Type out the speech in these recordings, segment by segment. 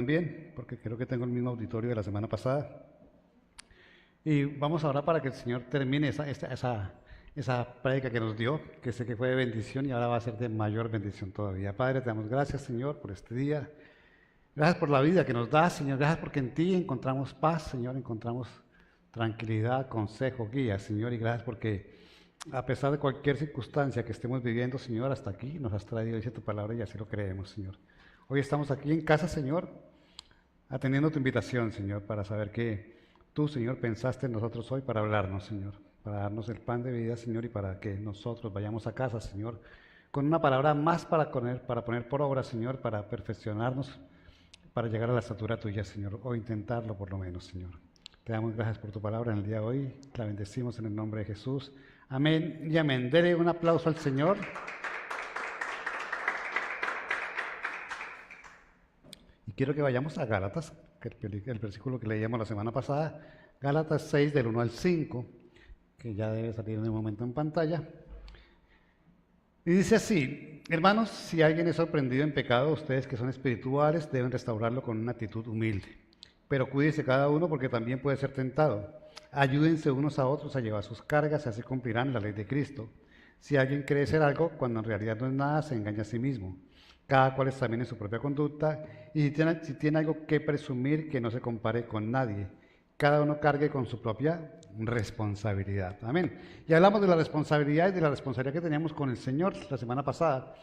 También, porque creo que tengo el mismo auditorio de la semana pasada. Y vamos ahora para que el Señor termine esa prédica que nos dio, que sé que fue de bendición y ahora va a ser de mayor bendición todavía. Padre, te damos gracias, Señor, por este día. Gracias por la vida que nos das, Señor. Gracias porque en ti encontramos paz, Señor, encontramos tranquilidad, consejo, guía, Señor. Y gracias porque a pesar de cualquier circunstancia que estemos viviendo, Señor, hasta aquí nos has traído, dice tu palabra, y así lo creemos, Señor. Hoy estamos aquí en casa, Señor, atendiendo tu invitación, Señor, para saber que tú, Señor, pensaste en nosotros hoy para hablarnos, Señor, para darnos el pan de vida, Señor, y para que nosotros vayamos a casa, Señor, con una palabra más para poner por obra, Señor, para perfeccionarnos, para llegar a la estatura tuya, Señor, o intentarlo por lo menos, Señor. Te damos gracias por tu palabra en el día de hoy, la bendecimos en el nombre de Jesús. Amén y amén. Dele un aplauso al Señor. Y quiero que vayamos a Gálatas, que el versículo que leíamos la semana pasada, Gálatas 6 del 1 al 5, que ya debe salir en el momento en pantalla. Y dice así: hermanos, si alguien es sorprendido en pecado, ustedes que son espirituales deben restaurarlo con una actitud humilde. Pero cuídese cada uno porque también puede ser tentado. Ayúdense unos a otros a llevar sus cargas y así cumplirán la ley de Cristo. Si alguien cree ser algo cuando en realidad no es nada, se engaña a sí mismo. Cada cual examine su propia conducta y si tiene algo que presumir, que no se compare con nadie. Cada uno cargue con su propia responsabilidad. Amén. Y hablamos de la responsabilidad y de la responsabilidad que teníamos con el Señor la semana pasada.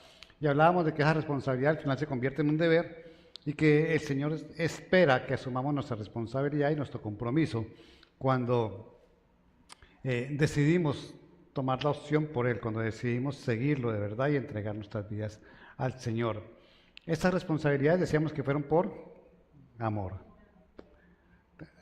Y hablábamos de que esa responsabilidad al final se convierte en un deber y que el Señor espera que asumamos nuestra responsabilidad y nuestro compromiso cuando decidimos tomar la opción por Él, cuando decidimos seguirlo de verdad y entregar nuestras vidas al Señor. Estas responsabilidades decíamos que fueron por amor.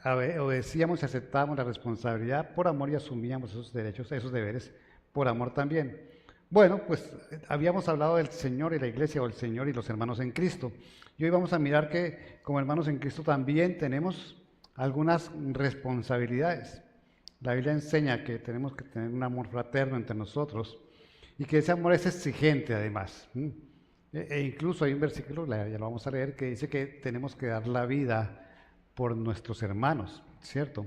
Obedecíamos y aceptábamos la responsabilidad por amor y asumíamos esos derechos, esos deberes por amor también. Bueno, pues habíamos hablado del Señor y la iglesia, o el Señor y los hermanos en Cristo. Y hoy vamos a mirar que como hermanos en Cristo también tenemos algunas responsabilidades. La Biblia enseña que tenemos que tener un amor fraterno entre nosotros y que ese amor es exigente además. Incluso hay un versículo, ya lo vamos a leer, que dice que tenemos que dar la vida por nuestros hermanos, ¿cierto?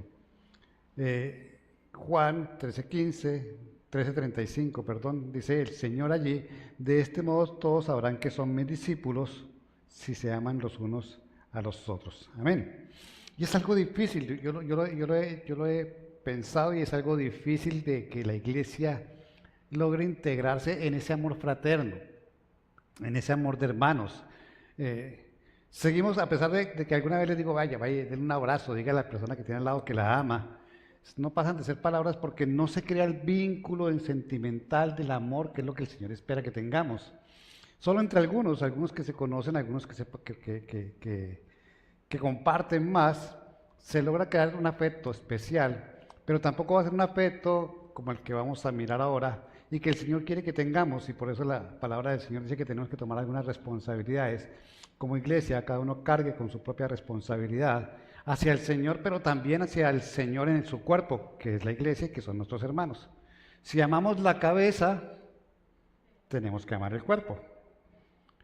Juan 13:15, 13:35, perdón, dice el Señor allí: de este modo todos sabrán que son mis discípulos si se aman los unos a los otros. Amén. Y es algo difícil, yo lo he pensado, y es algo difícil de que la iglesia logre integrarse en ese amor fraterno, en ese amor de hermanos. Seguimos, a pesar de que alguna vez les digo, vaya, denle un abrazo, diga a la persona que tiene al lado que la ama. No pasan de ser palabras porque no se crea el vínculo sentimental del amor, que es lo que el Señor espera que tengamos. Solo entre algunos que se conocen, algunos que comparten más, se logra crear un afecto especial, pero tampoco va a ser un afecto como el que vamos a mirar ahora y que el Señor quiere que tengamos, y por eso la palabra del Señor dice que tenemos que tomar algunas responsabilidades. Como iglesia, cada uno cargue con su propia responsabilidad hacia el Señor, pero también hacia el Señor en su cuerpo, que es la iglesia y que son nuestros hermanos. Si amamos la cabeza, tenemos que amar el cuerpo.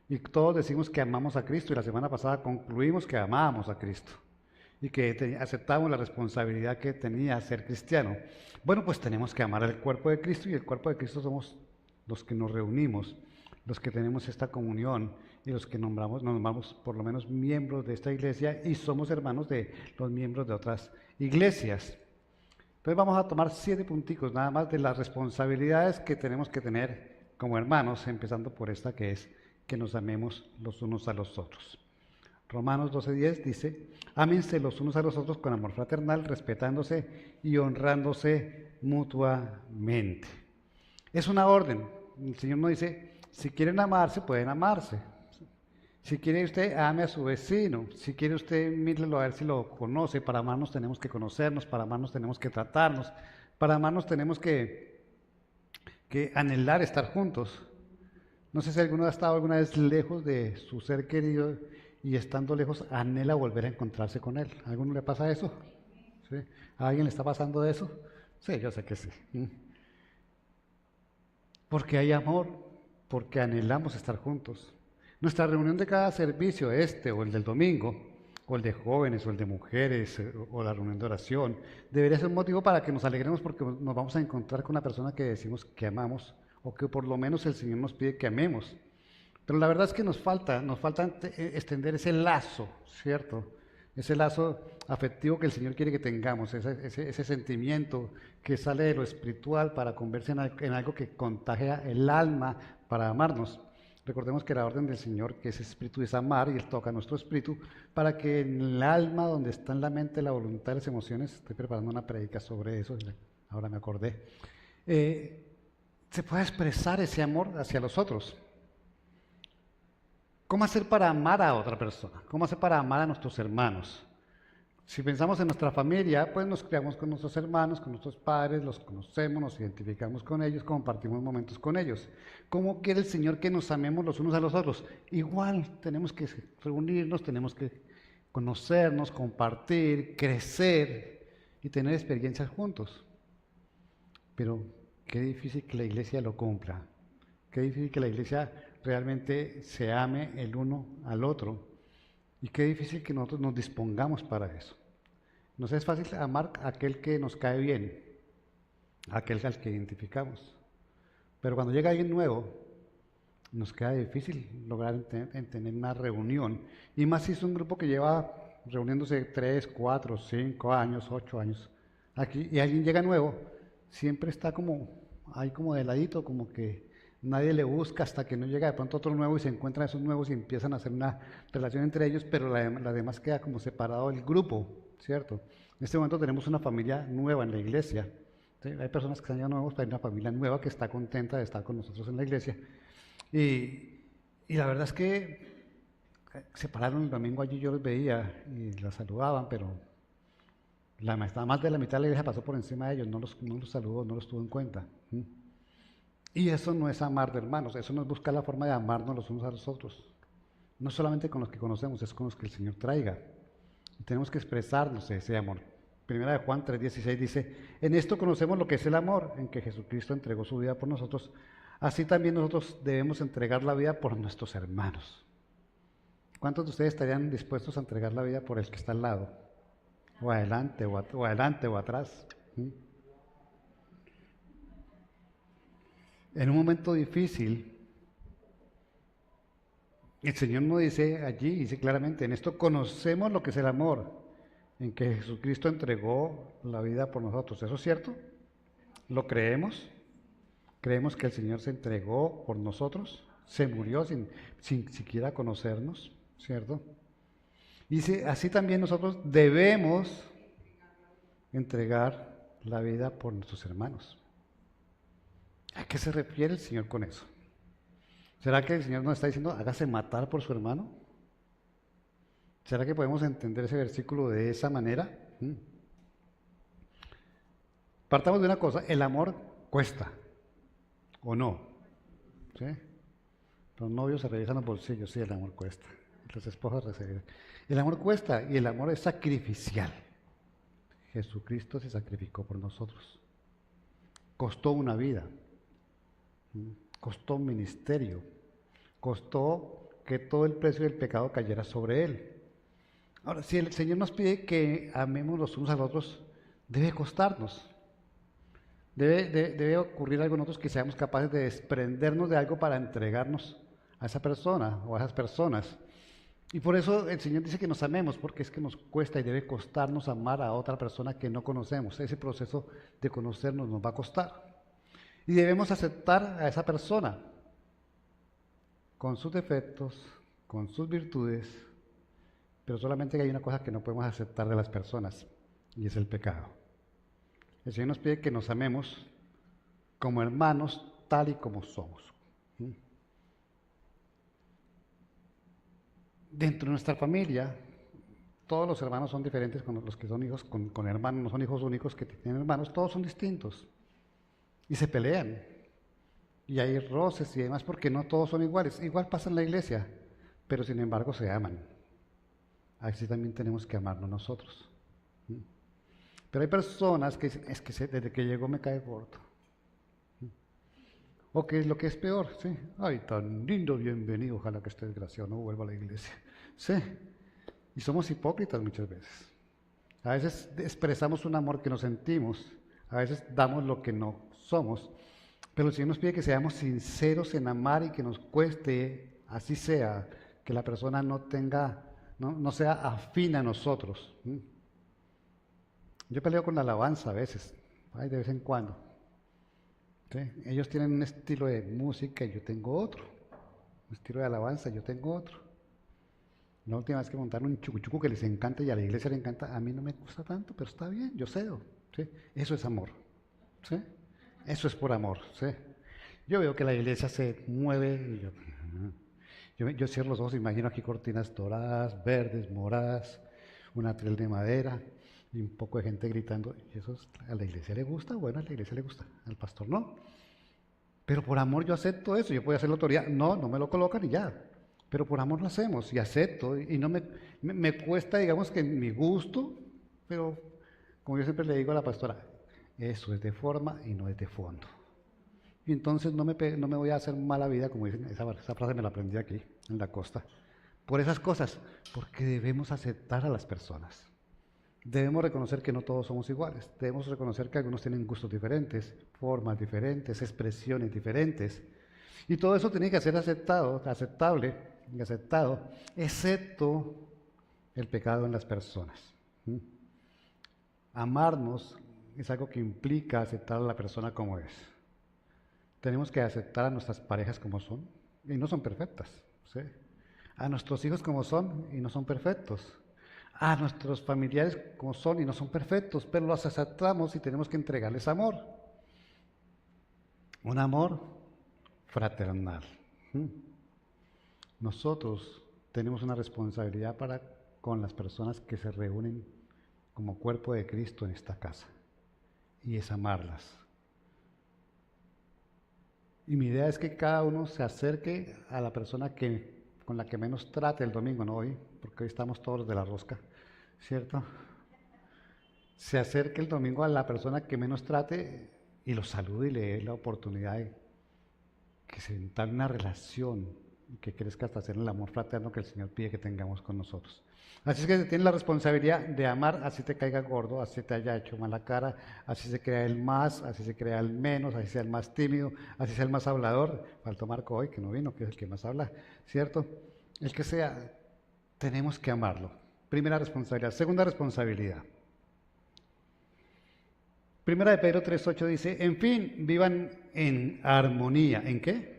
Y todos decimos que amamos a Cristo, y la semana pasada concluimos que amábamos a Cristo y que aceptamos la responsabilidad que tenía ser cristiano. Bueno, pues tenemos que amar al cuerpo de Cristo, y el cuerpo de Cristo somos los que nos reunimos, los que tenemos esta comunión y los que nos nombramos por lo menos miembros de esta iglesia y somos hermanos de los miembros de otras iglesias. Entonces vamos a tomar 7 punticos nada más de las responsabilidades que tenemos que tener como hermanos, empezando por esta, que es que nos amemos los unos a los otros. Romanos 12:10 dice: ámense los unos a los otros con amor fraternal, respetándose y honrándose mutuamente. Es una orden. El Señor nos dice: si quieren amarse, pueden amarse. Si quiere usted, ame a su vecino. Si quiere usted, mírelo a ver si lo conoce. Para amarnos tenemos que conocernos, para amarnos tenemos que tratarnos, para amarnos tenemos que anhelar estar juntos. No sé si alguno ha estado alguna vez lejos de su ser querido y estando lejos anhela volver a encontrarse con él. ¿A alguno le pasa eso? ¿Sí? ¿A alguien le está pasando eso? Sí, yo sé que sí. Porque hay amor, porque anhelamos estar juntos. Nuestra reunión de cada servicio, este o el del domingo, o el de jóvenes, o el de mujeres, o la reunión de oración, debería ser un motivo para que nos alegremos porque nos vamos a encontrar con una persona que decimos que amamos, o que por lo menos el Señor nos pide que amemos. Pero la verdad es que nos falta extender ese lazo, ¿cierto? Ese lazo afectivo que el Señor quiere que tengamos, ese sentimiento que sale de lo espiritual para convertirse en algo que contagia el alma para amarnos. Recordemos que la orden del Señor, que ese espíritu es amar, y Él toca nuestro espíritu, para que en el alma, donde está en la mente, la voluntad, las emociones, estoy preparando una predica sobre eso, ahora me acordé, se pueda expresar ese amor hacia los otros. ¿Cómo hacer para amar a otra persona? ¿Cómo hacer para amar a nuestros hermanos? Si pensamos en nuestra familia, pues nos criamos con nuestros hermanos, con nuestros padres, los conocemos, nos identificamos con ellos, compartimos momentos con ellos. ¿Cómo quiere el Señor que nos amemos los unos a los otros? Igual, tenemos que reunirnos, tenemos que conocernos, compartir, crecer y tener experiencias juntos. Pero qué difícil que la iglesia lo cumpla. Qué difícil que la iglesia realmente se ame el uno al otro. Y qué difícil que nosotros nos dispongamos para eso. Nos es fácil amar a aquel que nos cae bien, a aquel al que identificamos. Pero cuando llega alguien nuevo, nos queda difícil lograr tener una reunión. Y más si es un grupo que lleva reuniéndose 3, 4, 5 años, 8 años. Aquí, y alguien llega nuevo, siempre está como ahí como de ladito, como que nadie le busca hasta que no llega de pronto otro nuevo y se encuentran esos nuevos y empiezan a hacer una relación entre ellos, pero la demás queda como separado del grupo, ¿cierto? En este momento tenemos una familia nueva en la iglesia. ¿Sí? Hay personas que se han llegado nuevos, pero hay una familia nueva que está contenta de estar con nosotros en la iglesia. Y la verdad es que se pararon el domingo allí, yo los veía y los saludaban, pero más de la mitad de la iglesia pasó por encima de ellos, no los saludó, no los tuvo en cuenta. Y eso no es amar de hermanos, eso no es buscar la forma de amarnos los unos a los otros. No solamente con los que conocemos, es con los que el Señor traiga. Y tenemos que expresarnos ese amor. Primera de Juan 3:16 dice, en esto conocemos lo que es el amor, en que Jesucristo entregó su vida por nosotros. Así también nosotros debemos entregar la vida por nuestros hermanos. ¿Cuántos de ustedes estarían dispuestos a entregar la vida por el que está al lado? O adelante, o atrás. En un momento difícil, el Señor nos dice allí, dice claramente, en esto conocemos lo que es el amor, en que Jesucristo entregó la vida por nosotros. ¿Eso es cierto? ¿Lo creemos? ¿Creemos que el Señor se entregó por nosotros? Se murió sin siquiera conocernos, ¿cierto? Y así también nosotros debemos entregar la vida por nuestros hermanos. ¿A qué se refiere el Señor con eso? ¿Será que el Señor nos está diciendo, hágase matar por su hermano? ¿Será que podemos entender ese versículo de esa manera? Partamos de una cosa, el amor cuesta, ¿o no? ¿Sí? Los novios se revisan los bolsillos, sí, el amor cuesta. Las esposas reciben. El amor cuesta y el amor es sacrificial. Jesucristo se sacrificó por nosotros. Costó una vida. Costó un ministerio, costó que todo el precio del pecado cayera sobre él. Ahora, si el Señor nos pide que amemos los unos a los otros, debe costarnos. Debe ocurrir algo en nosotros que seamos capaces de desprendernos de algo para entregarnos a esa persona o a esas personas. Y por eso el Señor dice que nos amemos, porque es que nos cuesta y debe costarnos amar a otra persona que no conocemos. Ese proceso de conocernos nos va a costar. Y debemos aceptar a esa persona con sus defectos, con sus virtudes, pero solamente hay una cosa que no podemos aceptar de las personas, y es el pecado. El Señor nos pide que nos amemos como hermanos, tal y como somos. Dentro de nuestra familia, todos los hermanos son diferentes, con los que son hijos, con hermanos, no son hijos únicos que tienen hermanos, todos son distintos. Y se pelean. Y hay roces y demás porque no todos son iguales. Igual pasa en la iglesia, pero sin embargo se aman. Así también tenemos que amarnos nosotros. Pero hay personas que dicen, es que desde que llegó me cae gordo. O que es lo que es peor, ay, tan lindo, bienvenido, ojalá que este desgraciado no vuelva a la iglesia. Sí, Y somos hipócritas muchas veces. A veces expresamos un amor que no sentimos, a veces damos lo que no somos, pero el Señor nos pide que seamos sinceros en amar y que nos cueste, así sea, que la persona no tenga, no sea afín a nosotros. Yo peleo con la alabanza a veces, ay, de vez en cuando. ¿Sí? Ellos tienen un estilo de música y yo tengo otro, un estilo de alabanza y yo tengo otro. La última vez que montaron un chucuchuco que les encanta y a la iglesia le encanta, a mí no me gusta tanto, pero está bien, yo cedo. ¿Sí? Eso es amor. ¿Sí? Eso es por amor. ¿Sí? Yo veo que la iglesia se mueve y yo cierro los ojos y imagino aquí cortinas doradas, verdes, moradas, un atril de madera y un poco de gente gritando. ¿Y eso a la iglesia le gusta? Bueno, a la iglesia le gusta, al pastor no. Pero por amor yo acepto eso, yo puedo hacer la autoridad. No, no me lo colocan y ya. Pero por amor lo hacemos y acepto. Y no me cuesta, digamos que mi gusto, pero como yo siempre le digo a la pastora, eso es de forma y no es de fondo. Y entonces no me voy a hacer mala vida, como dicen, esa frase me la aprendí aquí, en la costa. Por esas cosas, porque debemos aceptar a las personas. Debemos reconocer que no todos somos iguales. Debemos reconocer que algunos tienen gustos diferentes, formas diferentes, expresiones diferentes. Y todo eso tiene que ser aceptable y aceptado, excepto el pecado en las personas. Amarnos es algo que implica aceptar a la persona como es. Tenemos que aceptar a nuestras parejas como son, y no son perfectas. ¿Sí? A nuestros hijos como son, y no son perfectos. A nuestros familiares como son, y no son perfectos, pero los aceptamos y tenemos que entregarles amor. Un amor fraternal. Nosotros tenemos una responsabilidad para con las personas que se reúnen como cuerpo de Cristo en esta casa, y es amarlas. Y mi idea es que cada uno se acerque a la persona con la que menos trate el domingo, no hoy, porque hoy estamos todos de la rosca, ¿cierto? Se acerque el domingo a la persona que menos trate y lo salude y le dé la oportunidad de que se entablе una relación y que crezca hasta hacer el amor fraterno que el Señor pide que tengamos con nosotros. Así es que tienes la responsabilidad de amar, así te caiga gordo, así te haya hecho mala cara, así se crea el más, así se crea el menos, así sea el más tímido, así sea el más hablador. Faltó Marco hoy, que no vino, que es el que más habla, ¿cierto? El que sea, tenemos que amarlo. Primera responsabilidad. Segunda responsabilidad. Primera de Pedro 3:8 dice, en fin, vivan en armonía. ¿En qué?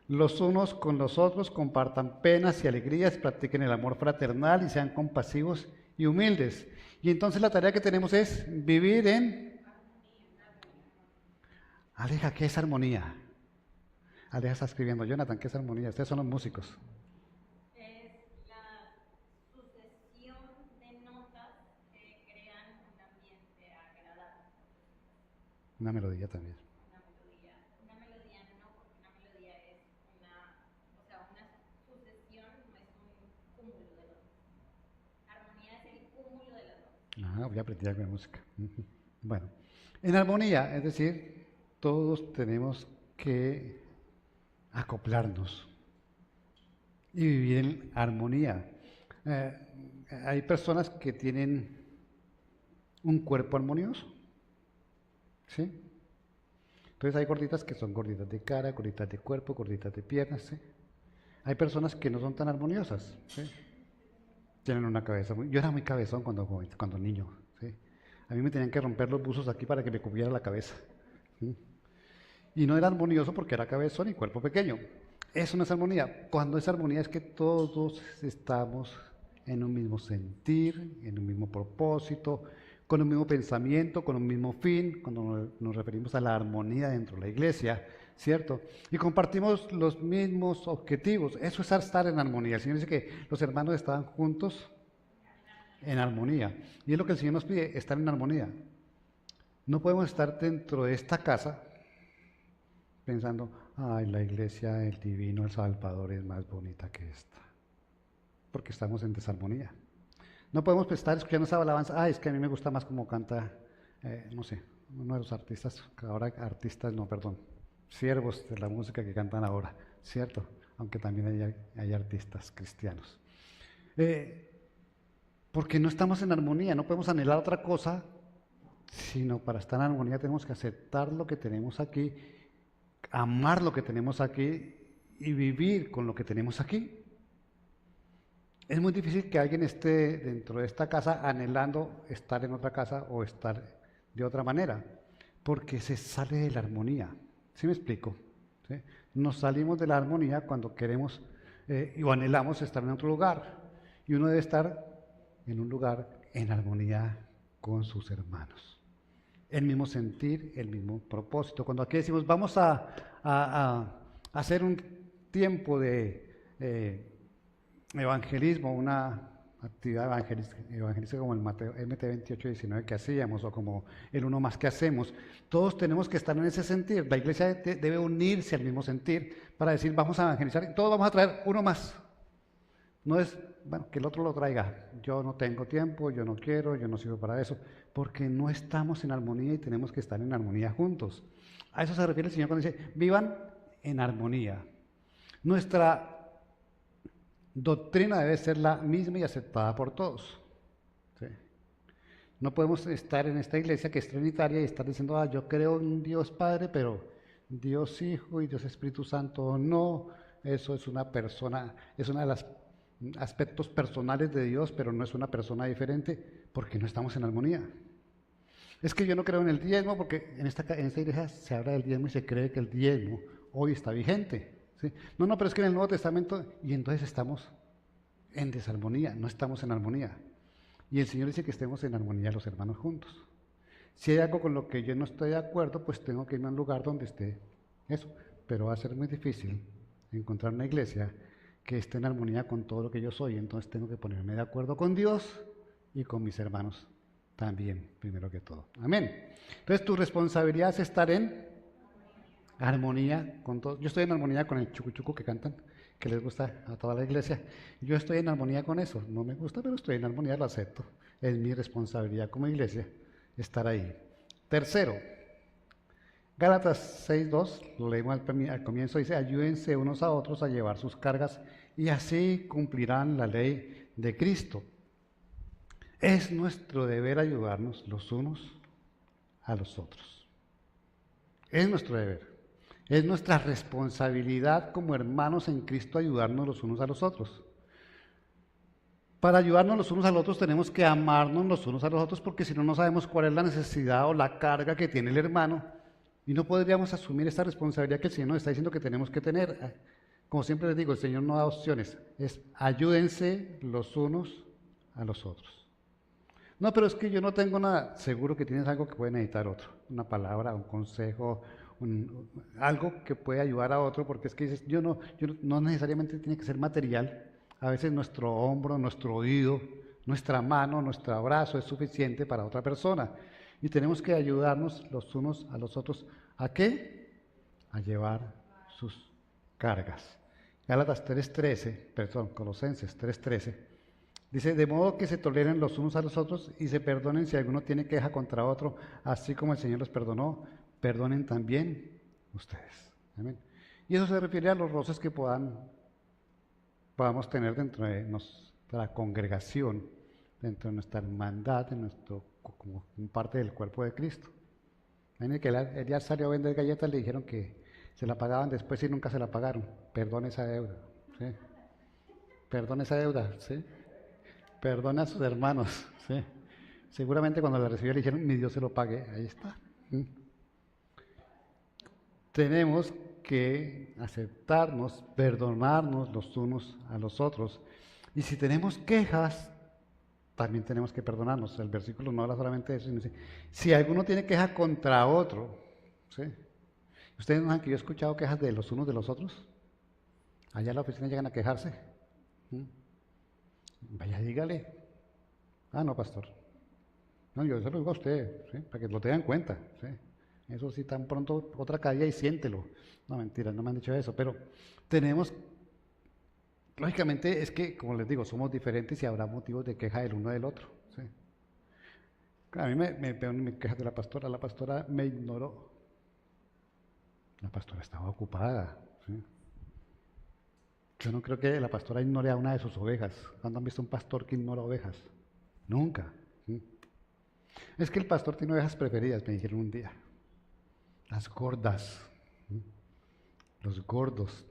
Los unos con los otros, compartan penas y alegrías, practiquen el amor fraternal y sean compasivos y humildes. Y entonces la tarea que tenemos es vivir en... Aleja, ¿qué es armonía? Aleja está escribiendo, Jonathan, ¿qué es armonía? Ustedes son los músicos. Es la sucesión de notas que crean un ambiente agradable. Una melodía también. Una melodía no, porque una melodía es una sucesión, no es un cúmulo de notas. Armonía es el cúmulo de las notas. Ajá, voy a aprender algo de música. Bueno, en armonía, es decir, todos tenemos que acoplarnos y vivir en armonía. Hay personas que tienen un cuerpo armonioso, ¿sí? Entonces hay gorditas que son gorditas de cara, gorditas de cuerpo, gorditas de piernas, ¿sí? Hay personas que no son tan armoniosas, ¿sí? Tienen una cabeza yo era muy cabezón cuando niño, ¿sí? A mí me tenían que romper los buzos aquí para que me cubriera la cabeza, ¿sí? Y no era armonioso porque era cabezón y cuerpo pequeño. Eso no es armonía. Cuando es armonía es que todos estamos en un mismo sentir, en un mismo propósito, con un mismo pensamiento, con un mismo fin, cuando nos referimos a la armonía dentro de la iglesia, ¿cierto? Y compartimos los mismos objetivos. Eso es estar en armonía. El Señor dice que los hermanos estaban juntos en armonía. Y es lo que el Señor nos pide, estar en armonía. No podemos estar dentro de esta casa pensando, ay, la iglesia, el divino, el Salvador es más bonita que esta. Porque estamos en desarmonía. No podemos estar escuchando esa alabanza, ay, es que a mí me gusta más como canta, no sé, uno de los artistas, ahora artistas, no, perdón, siervos de la música que cantan ahora, ¿cierto? Aunque también hay artistas cristianos. Porque no estamos en armonía, no podemos anhelar otra cosa, sino para estar en armonía tenemos que aceptar lo que tenemos aquí, amar lo que tenemos aquí y vivir con lo que tenemos aquí. Es muy difícil que alguien esté dentro de esta casa anhelando estar en otra casa o estar de otra manera, porque se sale de la armonía. ¿Sí me explico? ¿Sí? Nos salimos de la armonía cuando queremos o anhelamos estar en otro lugar. Y uno debe estar en un lugar en armonía con sus hermanos. El mismo sentir, el mismo propósito. Cuando aquí decimos vamos a hacer un tiempo de evangelismo, una actividad evangelística como el Mateo, MT 28-19 que hacíamos o como el uno más que hacemos, todos tenemos que estar en ese sentir. La iglesia debe unirse al mismo sentir para decir vamos a evangelizar y todos vamos a traer uno más. No es, bueno, que el otro lo traiga. Yo no tengo tiempo, yo no quiero, yo no sirvo para eso, porque no estamos en armonía y tenemos que estar en armonía juntos. A eso se refiere el Señor cuando dice, vivan en armonía. Nuestra doctrina debe ser la misma y aceptada por todos. ¿Sí? No podemos estar en esta iglesia que es trinitaria y estar diciendo, yo creo en Dios Padre, pero Dios Hijo y Dios Espíritu Santo no. Eso es una persona, es una de las aspectos personales de Dios, pero no es una persona diferente porque no estamos en armonía. Es que yo no creo en el diezmo porque en esta iglesia se habla del diezmo y se cree que el diezmo hoy está vigente. ¿Sí? No, pero es que en el Nuevo Testamento, y entonces estamos en desarmonía, no estamos en armonía. Y el Señor dice que estemos en armonía los hermanos juntos. Si hay algo con lo que yo no estoy de acuerdo, pues tengo que irme a un lugar donde esté eso. Pero va a ser muy difícil encontrar una iglesia que esté en armonía con todo lo que yo soy. Entonces tengo que ponerme de acuerdo con Dios y con mis hermanos también, primero que todo. Amén. Entonces tu responsabilidad es estar en armonía con todo. Yo estoy en armonía con el chucu que cantan, que les gusta a toda la iglesia. Yo estoy en armonía con eso. No me gusta, pero estoy en armonía, lo acepto. Es mi responsabilidad como iglesia estar ahí. Tercero, Gálatas 6:2, lo leímos al comienzo, dice, ayúdense unos a otros a llevar sus cargas y así cumplirán la ley de Cristo. Es nuestro deber ayudarnos los unos a los otros. Es nuestro deber. Es nuestra responsabilidad como hermanos en Cristo ayudarnos los unos a los otros. Para ayudarnos los unos a los otros tenemos que amarnos los unos a los otros porque si no, no sabemos cuál es la necesidad o la carga que tiene el hermano y no podríamos asumir esta responsabilidad que el Señor nos está diciendo que tenemos que tener. Como siempre les digo, el Señor no da opciones, es ayúdense los unos a los otros. No, pero es que yo no tengo nada. Seguro que tienes algo que puede necesitar otro, una palabra, un consejo, algo que puede ayudar a otro, porque es que dices, no necesariamente tiene que ser material. A veces nuestro hombro, nuestro oído, nuestra mano, nuestro brazo es suficiente para otra persona. Y tenemos que ayudarnos los unos a los otros. ¿A qué? A llevar sus cargas. Gálatas 3:13, perdón, Colosenses 3:13. Dice, de modo que se toleren los unos a los otros y se perdonen si alguno tiene queja contra otro, así como el Señor los perdonó, perdonen también ustedes. Amén. Y eso se refiere a los roces que podamos tener dentro de nuestra congregación, dentro de nuestra hermandad, como parte del cuerpo de Cristo. Miren que el día salió a vender galletas, le dijeron que se la pagaban después y nunca se la pagaron. Perdone esa deuda. ¿Sí? Perdone esa deuda. ¿Sí? Perdona a sus hermanos. ¿Sí? Seguramente cuando la recibió le dijeron, mi Dios se lo pague. Ahí está. Tenemos que aceptarnos, perdonarnos los unos a los otros. Y si tenemos quejas, también tenemos que perdonarnos. El versículo no habla solamente de eso, sino dice, si alguno tiene queja contra otro, ¿sí? ¿Ustedes no saben que yo he escuchado quejas de los unos de los otros? Allá en la oficina llegan a quejarse. Vaya, dígale. Ah, no, pastor. No, yo se lo digo a usted, ¿sí? Para que lo tengan en cuenta. ¿Sí? Eso sí, tan pronto otra caída y siéntelo. No, mentira, no me han dicho eso, pero tenemos, lógicamente es que, como les digo, somos diferentes y habrá motivos de queja del uno del otro. ¿Sí? A mí me quejas de la pastora me ignoró. La pastora estaba ocupada. ¿Sí? Yo no creo que la pastora ignore a una de sus ovejas. ¿Cuándo han visto un pastor que ignora ovejas? Nunca. Es que el pastor tiene ovejas preferidas, me dijeron un día. Las gordas, los gordos.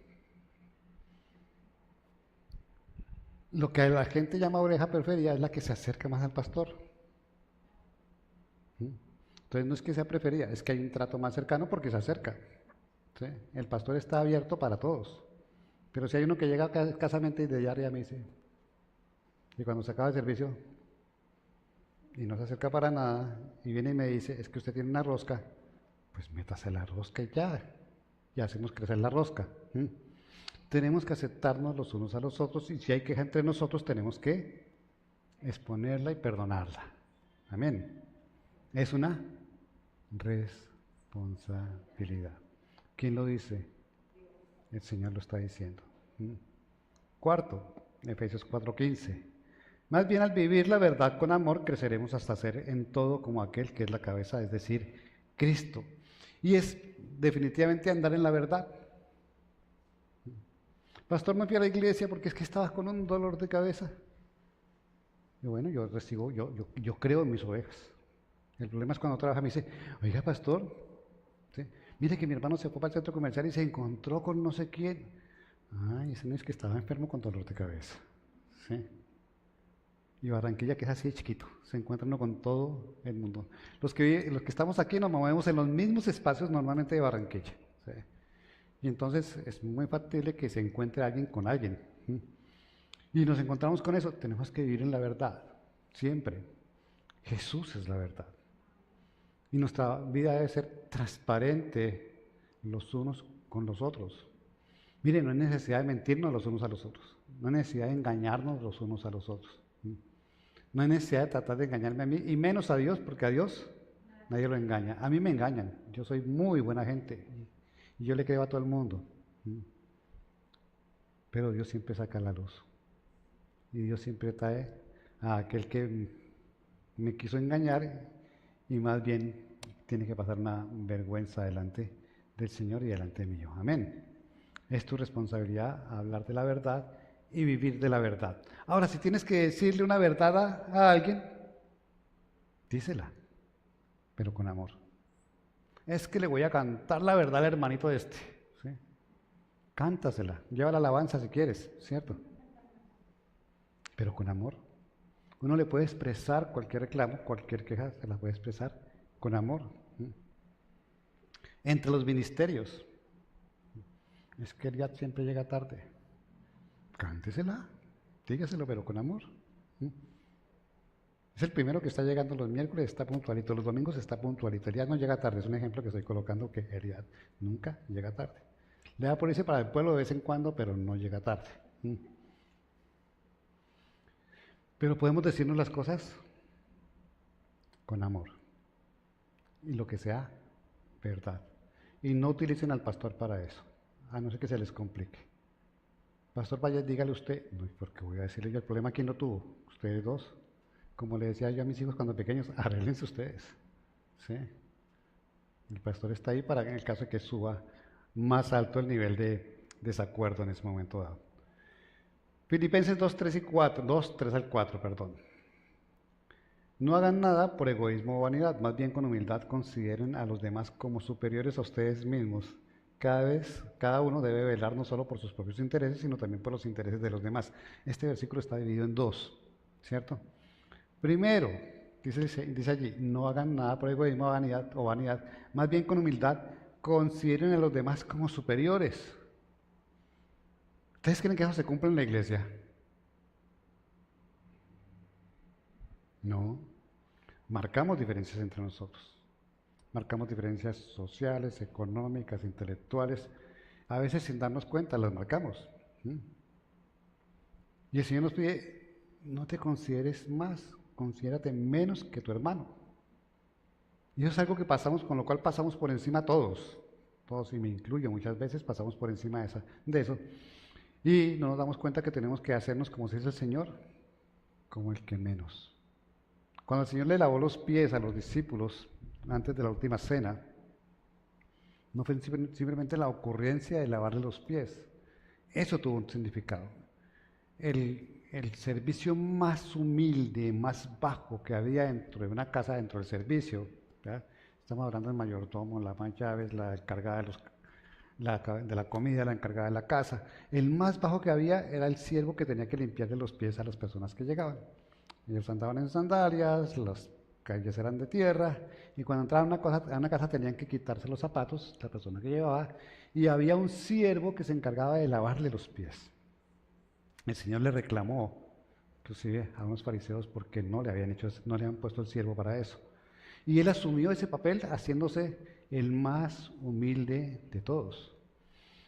Lo que la gente llama oveja preferida es la que se acerca más al pastor. Entonces no es que sea preferida, es que hay un trato más cercano porque se acerca. ¿Sí? El pastor está abierto para todos. Pero si hay uno que llega escasamente y de allá arriba me dice, y cuando se acaba el servicio y no se acerca para nada y viene y me dice, es que usted tiene una rosca, pues métase la rosca y ya hacemos crecer la rosca. Tenemos que aceptarnos los unos a los otros y si hay queja entre nosotros tenemos que exponerla y perdonarla. Amén. Es una responsabilidad. ¿Quién lo dice? El Señor lo está diciendo. Cuarto, Efesios 4:15. Más bien al vivir la verdad con amor creceremos hasta ser en todo como aquel que es la cabeza, es decir, Cristo. Y es definitivamente andar en la verdad. Pastor, me fui a la iglesia porque es que estaba con un dolor de cabeza. Y bueno, yo creo en mis ovejas. El problema es cuando trabaja me dice, oiga pastor, ¿sí? Mire que mi hermano se fue para el centro comercial y se encontró con no sé quién. Ay, ese no es que estaba enfermo con dolor de cabeza. ¿Sí? Y Barranquilla, que es así de chiquito, se encuentra uno con todo el mundo. Los que estamos aquí nos movemos en los mismos espacios normalmente de Barranquilla. ¿Sí? Y entonces es muy factible que se encuentre alguien con alguien. Y nos encontramos con eso. Tenemos que vivir en la verdad, siempre. Jesús es la verdad. Y nuestra vida debe ser transparente los unos con los otros. Miren, no hay necesidad de mentirnos los unos a los otros. No hay necesidad de engañarnos los unos a los otros. No hay necesidad de tratar de engañarme a mí, y menos a Dios, porque a Dios nadie lo engaña. A mí me engañan. Yo soy muy buena gente y yo le creo a todo el mundo. Pero Dios siempre saca la luz. Y Dios siempre trae a aquel que me quiso engañar y más bien tiene que pasar una vergüenza delante del Señor y delante mío. Amén. Es tu responsabilidad hablar de la verdad y vivir de la verdad. Ahora, si tienes que decirle una verdad a alguien, dísela, pero con amor. Es que le voy a cantar la verdad al hermanito este. ¿Sí? Cántasela, lleva la alabanza si quieres, ¿cierto? Pero con amor. Uno le puede expresar cualquier reclamo, cualquier queja, se la puede expresar con amor. Entre los ministerios. Es que Eliad siempre llega tarde. Cántesela, dígaselo, pero con amor. Es el primero que está llegando los miércoles, está puntualito, los domingos está puntualito. Eliad no llega tarde, es un ejemplo que estoy colocando que Eliad nunca llega tarde. Le da por irse para el pueblo de vez en cuando, pero no llega tarde. Pero podemos decirnos las cosas con amor. Y lo que sea, verdad. Y no utilicen al pastor para eso, a no ser que se les complique. Pastor, vaya, dígale usted, no, porque voy a decirle yo, el problema quién lo tuvo, ustedes dos. Como le decía yo a mis hijos cuando pequeños, arréglense ustedes. ¿Sí? El pastor está ahí para en el caso de que suba más alto el nivel de desacuerdo en ese momento dado. Filipenses 2, 3 al 4, perdón. No hagan nada por egoísmo o vanidad, más bien con humildad consideren a los demás como superiores a ustedes mismos. Cada uno debe velar no solo por sus propios intereses, sino también por los intereses de los demás. Este versículo está dividido en dos, ¿cierto? Primero, dice allí, no hagan nada por egoísmo o vanidad, más bien con humildad consideren a los demás como superiores. ¿Ustedes creen que eso se cumple en la iglesia? No. Marcamos diferencias entre nosotros. Marcamos diferencias sociales, económicas, intelectuales. A veces sin darnos cuenta las marcamos. Y el Señor nos pide, no te consideres más, considérate menos que tu hermano. Y eso es algo que pasamos, con lo cual pasamos por encima todos. Todos, y me incluyo, muchas veces pasamos por encima de eso. Y no nos damos cuenta que tenemos que hacernos, como se dice el Señor, como el que menos. Cuando el Señor le lavó los pies a los discípulos antes de la última cena, no fue simplemente la ocurrencia de lavarle los pies. Eso tuvo un significado. El servicio más humilde, más bajo que había dentro de una casa, dentro del servicio, ¿verdad? Estamos hablando del mayordomo, la ama de llaves, la encargada de la comida, la encargada de la casa. El más bajo que había era el siervo que tenía que limpiarle los pies a las personas que llegaban. Ellos andaban en sandalias, las calles eran de tierra, y cuando entraban a una casa tenían que quitarse los zapatos, la persona que llevaba, y había un siervo que se encargaba de lavarle los pies. El Señor le reclamó, inclusive a unos fariseos, porque no le habían puesto el siervo para eso. Y él asumió ese papel haciéndose el más humilde de todos.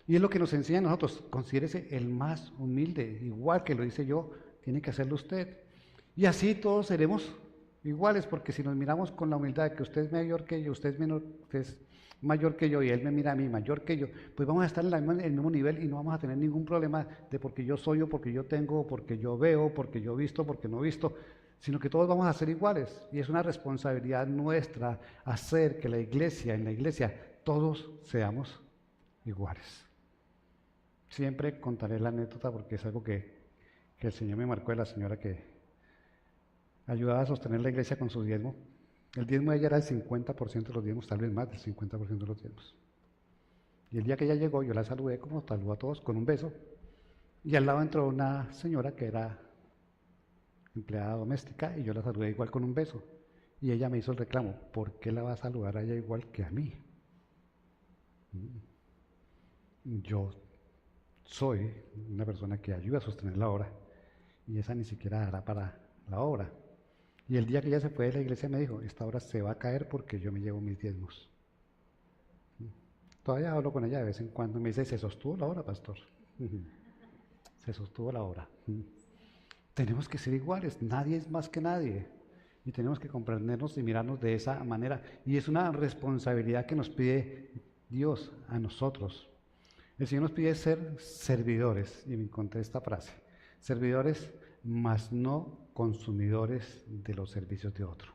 Y es lo que nos enseña a nosotros, considérese el más humilde, igual que lo hice yo, tiene que hacerlo usted. Y así todos seremos iguales, porque si nos miramos con la humildad de que usted es mayor que yo, usted es mayor que yo y él me mira a mí mayor que yo, pues vamos a estar en el mismo nivel y no vamos a tener ningún problema de porque yo soy o porque yo tengo, o porque yo veo, porque yo visto, porque no visto, sino que todos vamos a ser iguales. Y es una responsabilidad nuestra hacer que en la iglesia, todos seamos iguales. Siempre contaré la anécdota porque es algo que el Señor me marcó de la señora que ayudaba a sostener la iglesia con su diezmo. El diezmo de ella era el 50% de los diezmos, tal vez más del 50% de los diezmos. Y el día que ella llegó, yo la saludé como saludo a todos, con un beso. Y al lado entró una señora que era empleada doméstica y yo la saludé igual con un beso. Y ella me hizo el reclamo, ¿por qué la va a saludar a ella igual que a mí? Yo soy una persona que ayuda a sostener la obra y esa ni siquiera dará para la obra. Y el día que ella se fue de la iglesia me dijo, esta obra se va a caer porque yo me llevo mis diezmos. Todavía hablo con ella de vez en cuando, me dice, ¿se sostuvo la obra, pastor? Se sostuvo la obra. Tenemos que ser iguales, nadie es más que nadie. Y tenemos que comprendernos y mirarnos de esa manera. Y es una responsabilidad que nos pide Dios a nosotros. El Señor nos pide ser servidores, y me encontré esta frase, servidores, mas no consumidores de los servicios de otro.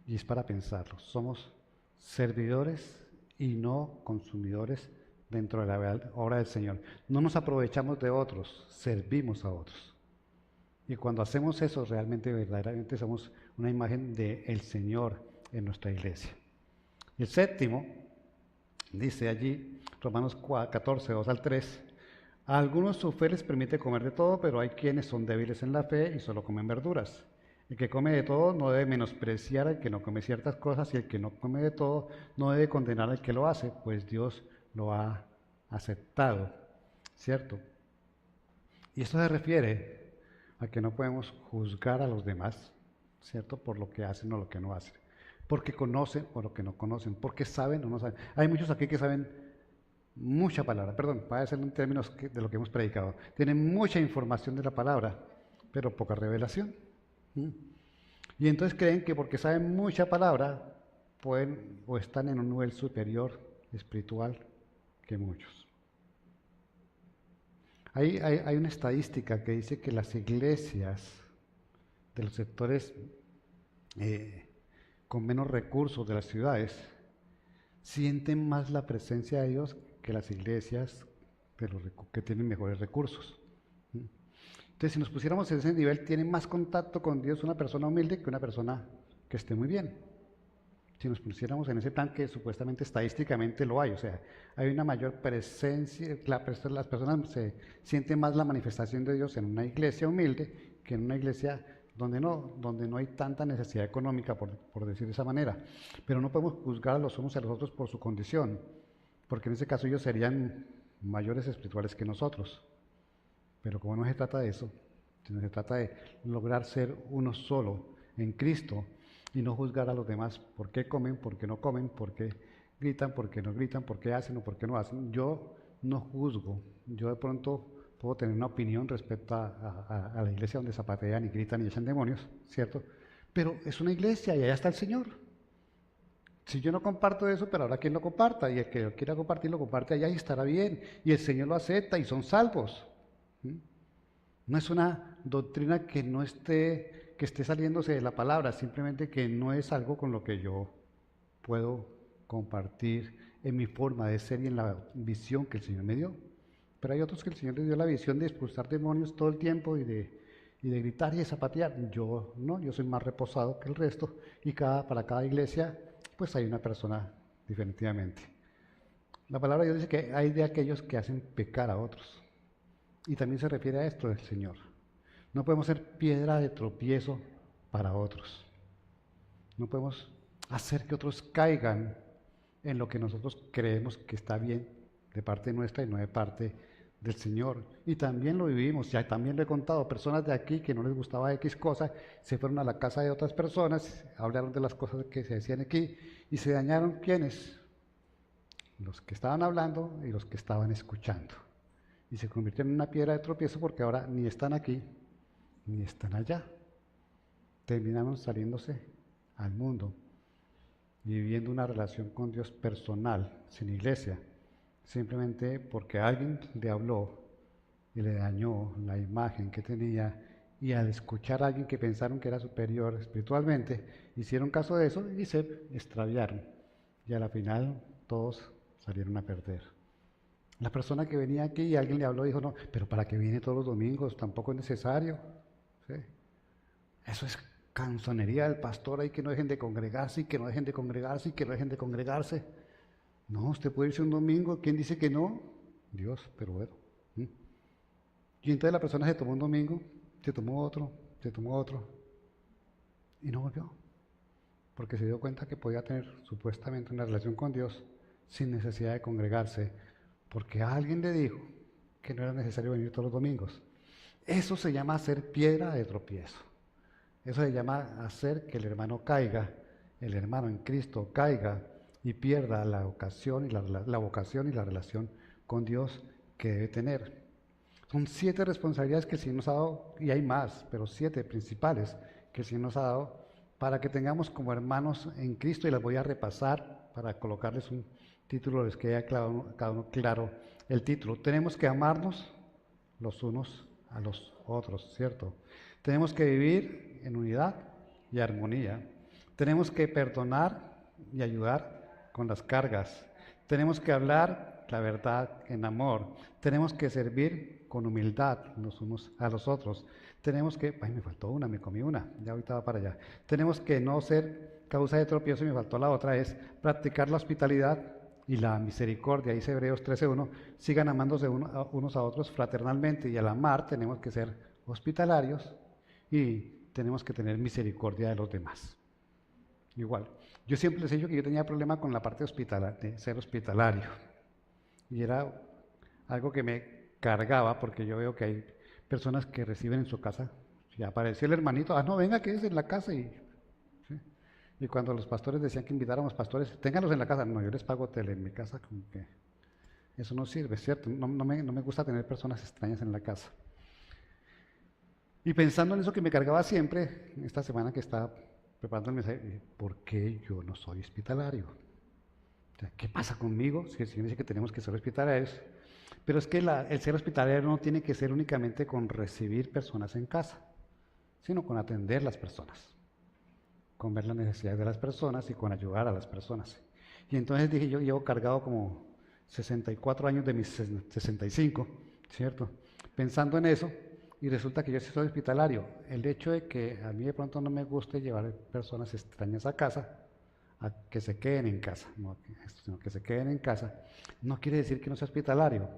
Y es para pensarlo, somos servidores y no consumidores dentro de la obra del Señor. No nos aprovechamos de otros, servimos a otros. Y cuando hacemos eso, realmente, verdaderamente somos una imagen del Señor en nuestra iglesia. Y el séptimo, dice allí, Romanos 14, 2 al 3, a algunos su fe les permite comer de todo, pero hay quienes son débiles en la fe y solo comen verduras. El que come de todo no debe menospreciar al que no come ciertas cosas, y el que no come de todo no debe condenar al que lo hace, pues Dios lo ha aceptado, ¿cierto? Y esto se refiere a que no podemos juzgar a los demás, ¿cierto? Por lo que hacen o lo que no hacen, porque conocen o lo que no conocen, porque saben o no saben. Hay muchos aquí que saben mucha palabra, perdón, para ser en términos de lo que hemos predicado, tienen mucha información de la palabra, pero poca revelación. Y entonces creen que porque saben mucha palabra, pueden o están en un nivel superior espiritual que muchos. Hay una estadística que dice que las iglesias de los sectores con menos recursos de las ciudades sienten más la presencia de Dios que las iglesias que tienen mejores recursos. Entonces, si nos pusiéramos en ese nivel, tiene más contacto con Dios una persona humilde que una persona que esté muy bien. Si nos pusiéramos en ese plan, que supuestamente estadísticamente lo hay, o sea, hay una mayor presencia, las personas se sienten más la manifestación de Dios en una iglesia humilde que en una iglesia donde no hay tanta necesidad económica, por decir de esa manera. Pero no podemos juzgar a los unos y a los otros por su condición, porque en ese caso ellos serían mayores espirituales que nosotros. Pero como no se trata de eso, sino se trata de lograr ser uno solo en Cristo y no juzgar a los demás por qué comen, por qué no comen, por qué gritan, por qué no gritan, por qué hacen o por qué no hacen. Yo no juzgo, yo de pronto puedo tener una opinión respecto a la iglesia donde zapatean y gritan y echan demonios, ¿cierto? Pero es una iglesia y allá está el Señor. Si yo no comparto eso, pero habrá quien lo comparta, y el que quiera compartir lo comparte allá y estará bien, y el Señor lo acepta y son salvos. No es una doctrina que esté saliéndose de la palabra, simplemente que no es algo con lo que yo puedo compartir en mi forma de ser y en la visión que el Señor me dio. pero hay otros que el Señor les dio la visión de expulsar demonios todo el tiempo y de gritar y de zapatear. Yo no, yo soy más reposado que el resto y para cada iglesia pues hay una persona definitivamente. La palabra de Dios dice que hay de aquellos que hacen pecar a otros. Y también se refiere a esto del Señor. No podemos ser piedra de tropiezo para otros. No podemos hacer que otros caigan en lo que nosotros creemos que está bien de parte nuestra y no de parte del Señor. Y también lo vivimos, ya también lo he contado, personas de aquí que no les gustaba X cosa, se fueron a la casa de otras personas, hablaron de las cosas que se decían aquí y se dañaron. ¿Quiénes? Los que estaban hablando y los que estaban escuchando. Y se convirtieron en una piedra de tropiezo porque ahora ni están aquí ni están allá. Terminaron saliéndose al mundo y viviendo una relación con Dios personal, sin iglesia, simplemente porque alguien le habló y le dañó la imagen que tenía, y al escuchar a alguien que pensaron que era superior espiritualmente, hicieron caso de eso y se extraviaron. Y a la final todos salieron a perder. La persona que venía aquí y alguien le habló dijo, no, pero ¿para qué viene todos los domingos? Tampoco es necesario. ¿Sí? Eso es canzonería del pastor, ahí que no dejen de congregarse, y que no dejen de congregarse, y que no dejen de congregarse. No, usted puede irse un domingo, ¿quién dice que no? Dios, pero bueno. Y entonces la persona se tomó un domingo, se tomó otro, y no volvió. Porque se dio cuenta que podía tener supuestamente una relación con Dios sin necesidad de congregarse, porque alguien le dijo que no era necesario venir todos los domingos. Eso se llama hacer piedra de tropiezo. Eso se llama hacer que el hermano caiga, el hermano en Cristo caiga y pierda la vocación y la vocación y la relación con Dios que debe tener. Son 7 responsabilidades que el Señor nos ha dado, y hay más, pero 7 principales que el Señor nos ha dado para que tengamos como hermanos en Cristo, y las voy a repasar para colocarles un título, les quede a cada uno claro el título. Tenemos que amarnos los unos a los otros, ¿cierto? Tenemos que vivir en unidad y armonía. Tenemos que perdonar y ayudar con las cargas. Tenemos que hablar la verdad en amor. Tenemos que servir con humildad los unos a los otros. Tenemos que, ay, me faltó una, me comí una, ya ahorita va para allá. Tenemos que no ser causa de tropiezo, y me faltó la otra, es practicar la hospitalidad y la misericordia. Dice Hebreos 13:1, sigan amándose unos a otros fraternalmente, y al amar tenemos que ser hospitalarios y tenemos que tener misericordia de los demás. Igual, yo siempre les he dicho que yo tenía problema con la parte de ser hospitalario, y era algo que me cargaba, porque yo veo que hay personas que reciben en su casa, y apareció el hermanito, no, venga, que es en la casa, ¿sí? Y cuando los pastores decían que invitáramos pastores, ténganlos en la casa, no, yo les pago hotel en mi casa, como que eso no sirve, ¿cierto? No me gusta tener personas extrañas en la casa. Y pensando en eso que me cargaba siempre, esta semana que estaba preparando el mensaje, ¿por qué yo no soy hospitalario? O sea, ¿qué pasa conmigo? Si el Señor dice que tenemos que ser hospitalarios. Pero es que el ser hospitalario no tiene que ser únicamente con recibir personas en casa, sino con atender las personas, con ver las necesidades de las personas y con ayudar a las personas. Y entonces dije, yo llevo cargado como 64 años de mis 65, ¿cierto? Pensando en eso, y resulta que yo sí soy hospitalario. El hecho de que a mí de pronto no me guste llevar personas extrañas a casa, a que se queden en casa, no sino que se queden en casa, no quiere decir que no sea hospitalario.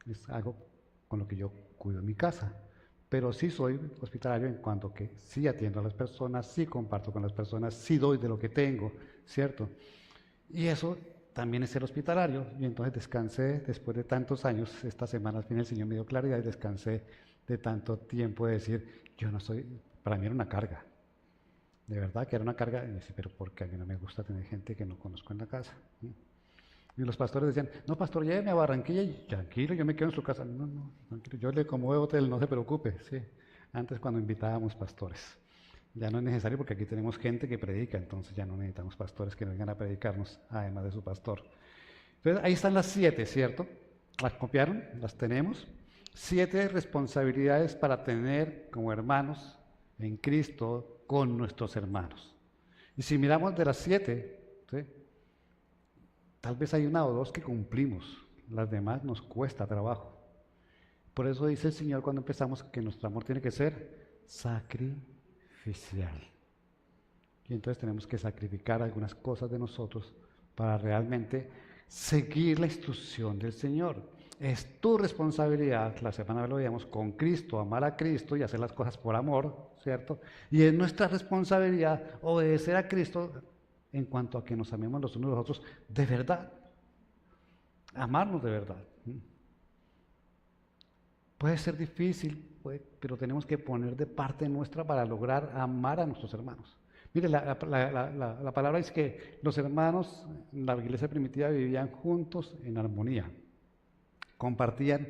Es algo con lo que yo cuido mi casa, pero sí soy hospitalario en cuanto que sí atiendo a las personas, sí comparto con las personas, sí doy de lo que tengo, ¿cierto? Y eso también es ser hospitalario. Y entonces descansé después de tantos años. Esta semana al fin el Señor me dio claridad y descansé de tanto tiempo de decir, yo no soy, para mí era una carga. De verdad que era una carga, y me dice, pero porque a mí no me gusta tener gente que no conozco en la casa. Y los pastores decían, no, pastor, lléveme a Barranquilla y tranquilo, yo me quedo en su casa. No, tranquilo, yo le acomodo hotel, no se preocupe. Sí. Antes cuando invitábamos pastores. Ya no es necesario porque aquí tenemos gente que predica, entonces ya no necesitamos pastores que vengan a predicarnos, además de su pastor. Entonces ahí están las 7, ¿cierto? ¿Las copiaron? ¿Las tenemos? 7 responsabilidades para tener como hermanos en Cristo con nuestros hermanos. Y si miramos de las 7, ¿sí? Tal vez hay una o dos que cumplimos, las demás nos cuesta trabajo. Por eso dice el Señor cuando empezamos que nuestro amor tiene que ser sacrificial. Y entonces tenemos que sacrificar algunas cosas de nosotros para realmente seguir la instrucción del Señor. Es tu responsabilidad, la semana lo veíamos, con Cristo, amar a Cristo y hacer las cosas por amor, ¿cierto? Y es nuestra responsabilidad obedecer a Cristo en cuanto a que nos amemos los unos a los otros de verdad. Amarnos de verdad. Puede ser difícil, pero tenemos que poner de parte nuestra para lograr amar a nuestros hermanos. Mire, la palabra dice que los hermanos en la iglesia primitiva vivían juntos en armonía, compartían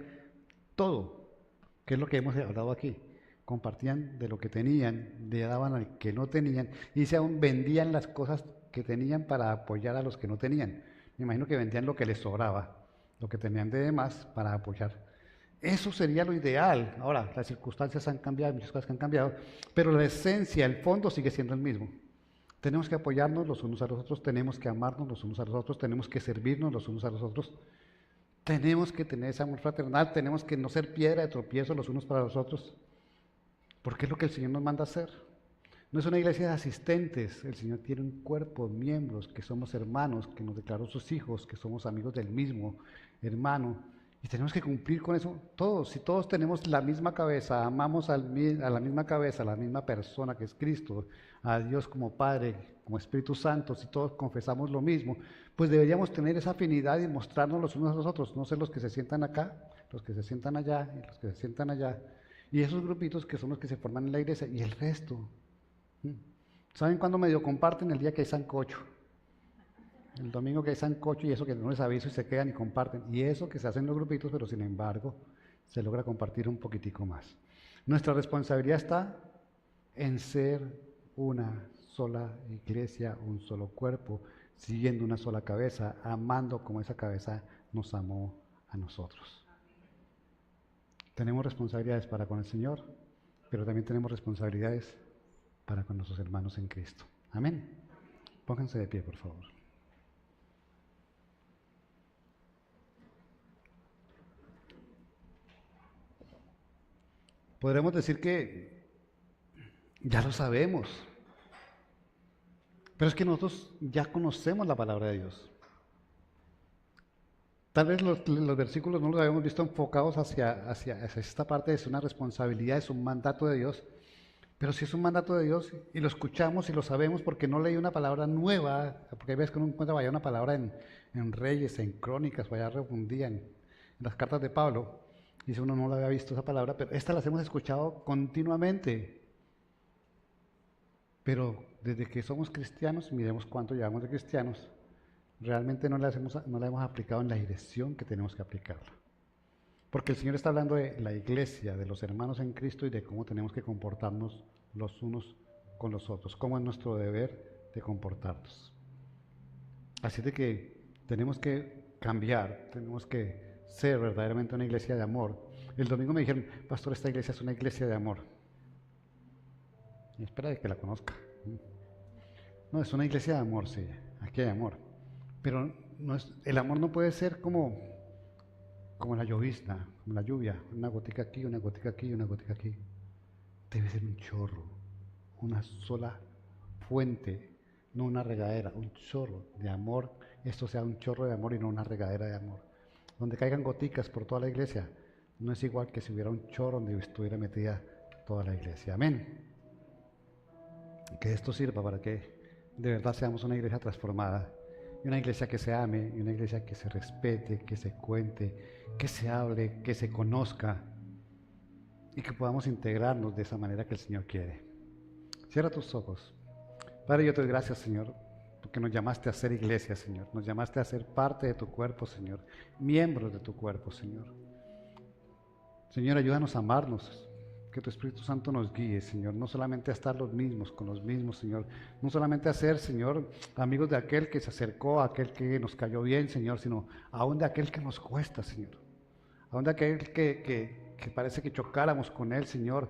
todo, que es lo que hemos hablado aquí, compartían de lo que tenían, le daban al que no tenían, y se aún vendían las cosas que tenían para apoyar a los que no tenían. Me imagino que vendían lo que les sobraba, lo que tenían de demás para apoyar. Eso sería lo ideal. Ahora, las circunstancias han cambiado, muchas cosas han cambiado, pero la esencia, el fondo sigue siendo el mismo. Tenemos que apoyarnos los unos a los otros, tenemos que amarnos los unos a los otros, tenemos que servirnos los unos a los otros, tenemos que tener ese amor fraternal, tenemos que no ser piedra de tropiezo los unos para los otros, porque es lo que el Señor nos manda a hacer. No es una iglesia de asistentes, el Señor tiene un cuerpo, miembros, que somos hermanos, que nos declaró sus hijos, que somos amigos del mismo hermano. Y tenemos que cumplir con eso todos. Si todos tenemos la misma cabeza, amamos a la misma cabeza, a la misma persona que es Cristo, a Dios como Padre, como Espíritu Santo, si todos confesamos lo mismo, pues deberíamos tener esa afinidad y mostrarnos los unos a los otros, no ser los que se sientan acá, los que se sientan allá y los que se sientan allá. Y esos grupitos que son los que se forman en la iglesia y el resto. ¿Saben cuándo medio comparten? El día que hay sancocho. El domingo que hay sancocho y eso que no les aviso y se quedan y comparten. Y eso que se hacen los grupitos, pero sin embargo se logra compartir un poquitico más. Nuestra responsabilidad está en ser una sola iglesia, un solo cuerpo, siguiendo una sola cabeza, amando como esa cabeza nos amó a nosotros. Tenemos responsabilidades para con el Señor, pero también tenemos responsabilidades para con nuestros hermanos en Cristo. Amén. Pónganse de pie, por favor. Podremos decir que ya lo sabemos, pero es que nosotros ya conocemos la palabra de Dios. Tal vez los versículos no los habíamos visto enfocados hacia esta parte, es una responsabilidad, es un mandato de Dios, pero si es un mandato de Dios y lo escuchamos y lo sabemos porque no leí una palabra nueva, porque hay veces que uno encuentra vaya una palabra en Reyes, en Crónicas, vaya refundida en las cartas de Pablo. Dice uno no la había visto esa palabra, pero estas las hemos escuchado continuamente. Pero desde que somos cristianos, miremos cuánto llevamos de cristianos, realmente no la hemos aplicado en la dirección que tenemos que aplicarla. Porque el Señor está hablando de la iglesia, de los hermanos en Cristo y de cómo tenemos que comportarnos los unos con los otros, cómo es nuestro deber de comportarnos. Así de que tenemos que cambiar, tenemos que ser verdaderamente una iglesia de amor. El domingo me dijeron, pastor, esta iglesia es una iglesia de amor. Y espera de que la conozca. No, es una iglesia de amor, sí, aquí hay amor. Pero el amor no puede ser como la llovizna, como la lluvia, una gotica aquí, una gotica aquí, una gotica aquí. Debe ser un chorro, una sola fuente, no una regadera, un chorro de amor. Esto sea un chorro de amor y no una regadera de amor. Donde caigan goticas por toda la iglesia, no es igual que si hubiera un chorro donde estuviera metida toda la iglesia. Amén. Que esto sirva para que de verdad seamos una iglesia transformada, y una iglesia que se ame, y una iglesia que se respete, que se cuente, que se hable, que se conozca, y que podamos integrarnos de esa manera que el Señor quiere. Cierra tus ojos. Padre, yo te doy gracias, Señor, porque nos llamaste a ser iglesia, Señor. Nos llamaste a ser parte de tu cuerpo, Señor. Miembros de tu cuerpo, Señor. Señor, ayúdanos a amarnos. Que tu Espíritu Santo nos guíe, Señor. No solamente a estar los mismos, con los mismos, Señor. No solamente a ser, Señor, amigos de aquel que se acercó, aquel que nos cayó bien, Señor, sino aún de aquel que nos cuesta, Señor. Aún de aquel que parece que chocáramos con él, Señor.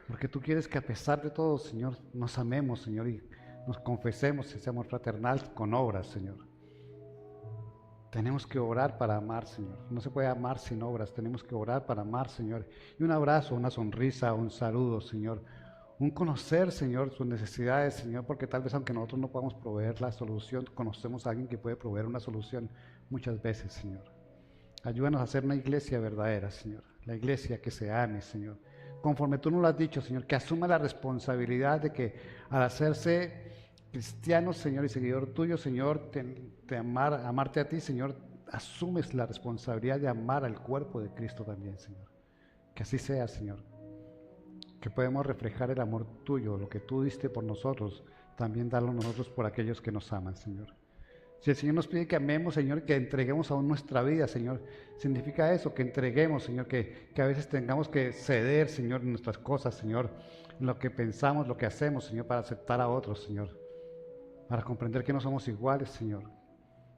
Porque tú quieres que a pesar de todo, Señor, nos amemos, Señor, y nos confesemos ese amor fraternal con obras, Señor. Tenemos que orar para amar, Señor. No se puede amar sin obras. Tenemos que orar para amar, Señor. Y un abrazo, una sonrisa, un saludo, Señor. Un conocer, Señor, sus necesidades, Señor, porque tal vez aunque nosotros no podamos proveer la solución, conocemos a alguien que puede proveer una solución muchas veces, Señor. Ayúdanos a ser una iglesia verdadera, Señor. La iglesia que se ame, Señor. Conforme tú nos lo has dicho, Señor, que asuma la responsabilidad de que al hacerse cristiano, Señor, y seguidor tuyo, Señor, amarte a ti, Señor, asumes la responsabilidad de amar al cuerpo de Cristo también, Señor. Que así sea, Señor. Que podemos reflejar el amor tuyo, lo que tú diste por nosotros, también darlo nosotros por aquellos que nos aman, Señor. Si el Señor nos pide que amemos, Señor, que entreguemos aún nuestra vida, Señor, significa eso, que entreguemos, Señor, que a veces tengamos que ceder, Señor, en nuestras cosas, Señor, en lo que pensamos, lo que hacemos, Señor, para aceptar a otros, Señor, para comprender que no somos iguales, Señor,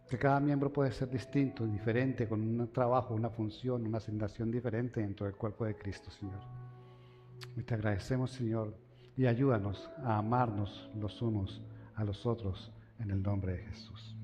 que cada miembro puede ser distinto, diferente, con un trabajo, una función, una asignación diferente dentro del cuerpo de Cristo, Señor. Y te agradecemos, Señor, y ayúdanos a amarnos los unos a los otros en el nombre de Jesús.